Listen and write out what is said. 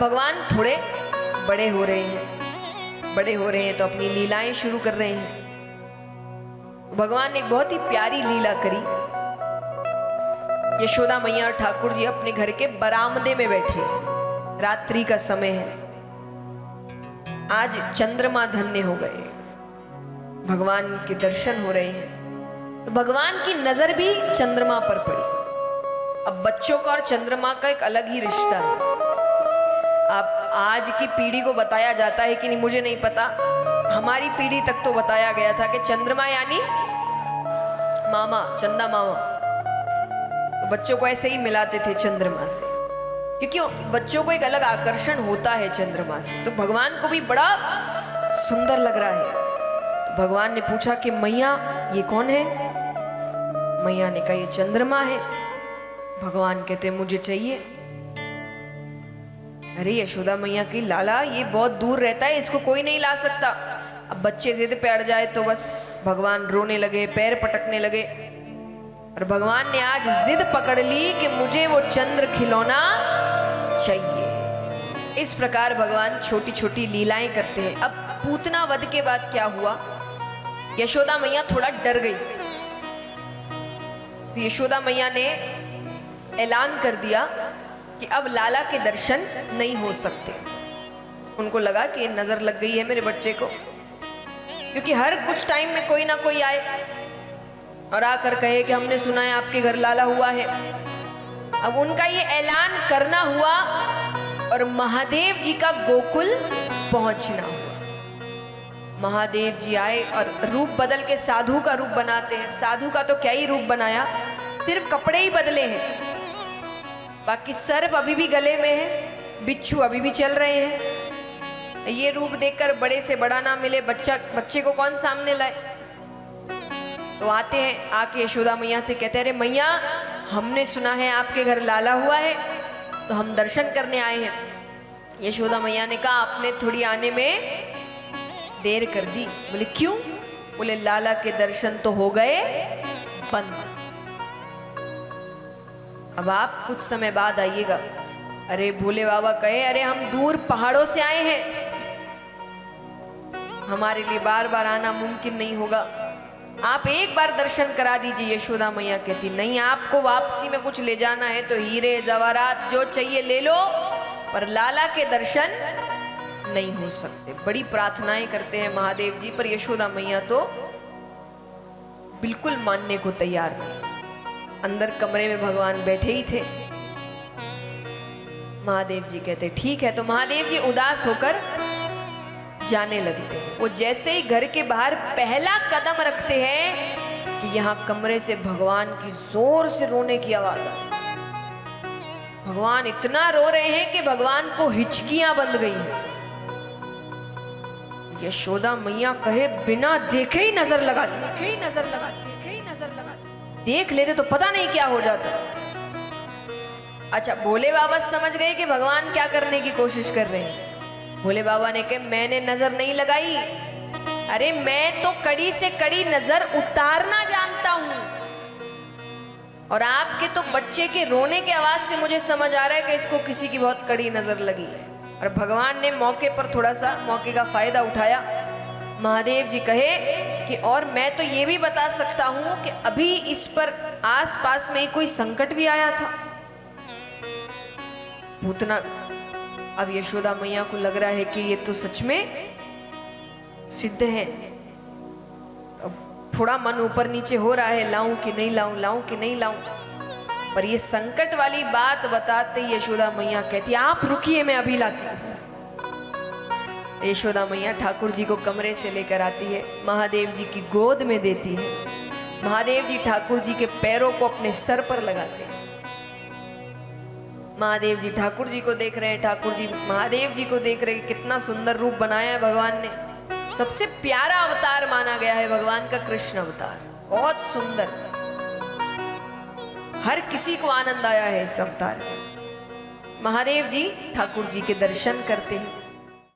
भगवान थोड़े बड़े हो रहे हैं, बड़े हो रहे हैं तो अपनी लीलाएं शुरू कर रहे हैं। भगवान ने एक बहुत ही प्यारी लीला करी। यशोदा मैया और ठाकुर जी अपने घर के बरामदे में बैठे, रात्रि का समय है, आज चंद्रमा धन्य हो गए, भगवान के दर्शन हो रहे हैं, तो भगवान की नजर भी चंद्रमा पर पड़ी। अब बच्चों का और चंद्रमा का एक अलग ही रिश्ता है। अब आज की पीढ़ी को बताया जाता है कि नहीं मुझे नहीं पता, हमारी पीढ़ी तक तो बताया गया था कि चंद्रमा यानी मामा, चंदा मामा। तो बच्चों को ऐसे ही मिलाते थे चंद्रमा से, क्योंकि बच्चों को एक अलग आकर्षण होता है चंद्रमा से। तो भगवान को भी बड़ा सुंदर लग रहा है। तो भगवान ने पूछा कि मैया ये कौन है? मैया ने कहा ये चंद्रमा है। भगवान कहते मुझे चाहिए। अरे यशोदा मैया की लाला ये बहुत दूर रहता है, इसको कोई नहीं ला सकता। अब बच्चे जिद पे अड़ जाए तो बस भगवान रोने लगे, पैर पटकने लगे। और भगवान ने आज जिद पकड़ ली कि मुझे वो चंद्र खिलौना चाहिए। इस प्रकार भगवान छोटी छोटी लीलाएं करते हैं। अब पूतना वध के बाद क्या हुआ, यशोदा मैया थोड़ा डर गई। तो यशोदा मैया ने ऐलान कर दिया कि अब लाला के दर्शन नहीं हो सकते। उनको लगा कि नजर लग गई है मेरे बच्चे को, क्योंकि हर कुछ टाइम में कोई ना कोई आए और आकर कहे कि हमने सुना है आपके घर लाला हुआ है। अब उनका ये ऐलान करना हुआ और महादेव जी का गोकुल पहुंचना हुआ। महादेव जी आए और रूप बदल के साधु का रूप बनाते हैं। साधु का तो क्या ही रूप बनाया, सिर्फ कपड़े ही बदले हैं, बाकी सर्प अभी भी गले में है, बिच्छू अभी भी चल रहे हैं। ये रूप देखकर बड़े से बड़ा ना मिले, बच्चे को कौन सामने लाए। तो आते हैं, आके यशोदा मैया से कहते हैं अरे मैया हमने सुना है आपके घर लाला हुआ है, तो हम दर्शन करने आए हैं। यशोदा मैया ने कहा आपने थोड़ी आने में देर कर दी। बोले क्यों? बोले लाला के दर्शन तो हो गए बंद, अब आप कुछ समय बाद आइएगा। अरे भोले बाबा कहे अरे हम दूर पहाड़ों से आए हैं, हमारे लिए बार बार आना मुमकिन नहीं होगा, आप एक बार दर्शन करा दीजिए। यशोदा मैया कहती नहीं, आपको वापसी में कुछ ले जाना है तो हीरे जवाहरात जो चाहिए ले लो, पर लाला के दर्शन नहीं हो सकते। बड़ी प्रार्थनाएं करते हैं महादेव जी, पर यशोदा मैया तो बिल्कुल मानने को तैयार नहीं। अंदर कमरे में भगवान बैठे ही थे। महादेव जी कहते ठीक है। तो महादेव जी उदास होकर जाने लगते हैं। वो जैसे ही घर के बाहर पहला कदम रखते हैं कि यहाँ कमरे से भगवान की जोर से रोने की आवाज आती है। भगवान इतना रो रहे हैं कि भगवान को हिचकियां बंध गई हैं। यशोदा मैया कहे बिना देखे ही नजर लगाती, देख लेते तो पता नहीं क्या हो जाता। अच्छा भोले बाबा समझ गए कि भगवान क्या करने की कोशिश कर रहे हैं। भोले बाबा ने कहा मैंने नजर नहीं लगाई, अरे मैं तो कड़ी से कड़ी नजर उतारना जानता हूं, और आपके तो बच्चे के रोने की आवाज से मुझे समझ आ रहा है कि इसको किसी की बहुत कड़ी नजर लगी है। और भगवान ने मौके पर थोड़ा सा मौके का फायदा उठाया। महादेव जी कहे कि और मैं तो ये भी बता सकता हूं कि अभी इस पर आसपास में कोई संकट भी आया था। पूतना, अब यशोदा मैया को लग रहा है कि ये तो सच में सिद्ध है। अब थोड़ा मन ऊपर नीचे हो रहा है, लाऊं कि नहीं लाऊं, लाऊं कि नहीं लाऊं। पर ये संकट वाली बात बताते यशोदा मैया कहती आप रुकिए मैं अभी लाती हूं। यशोदा मैया ठाकुर जी को कमरे से लेकर आती है, महादेव जी की गोद में देती है। महादेव जी ठाकुर जी के पैरों को अपने सर पर लगाते हैं। महादेव जी ठाकुर जी को देख रहे हैं, ठाकुर जी महादेव जी को देख रहे हैं। कितना सुंदर रूप बनाया है भगवान ने। सबसे प्यारा अवतार माना गया है भगवान का कृष्ण अवतार, बहुत सुंदर, हर किसी को आनंद आया है इस अवतार में। महादेव जी ठाकुर जी के दर्शन करते हैं।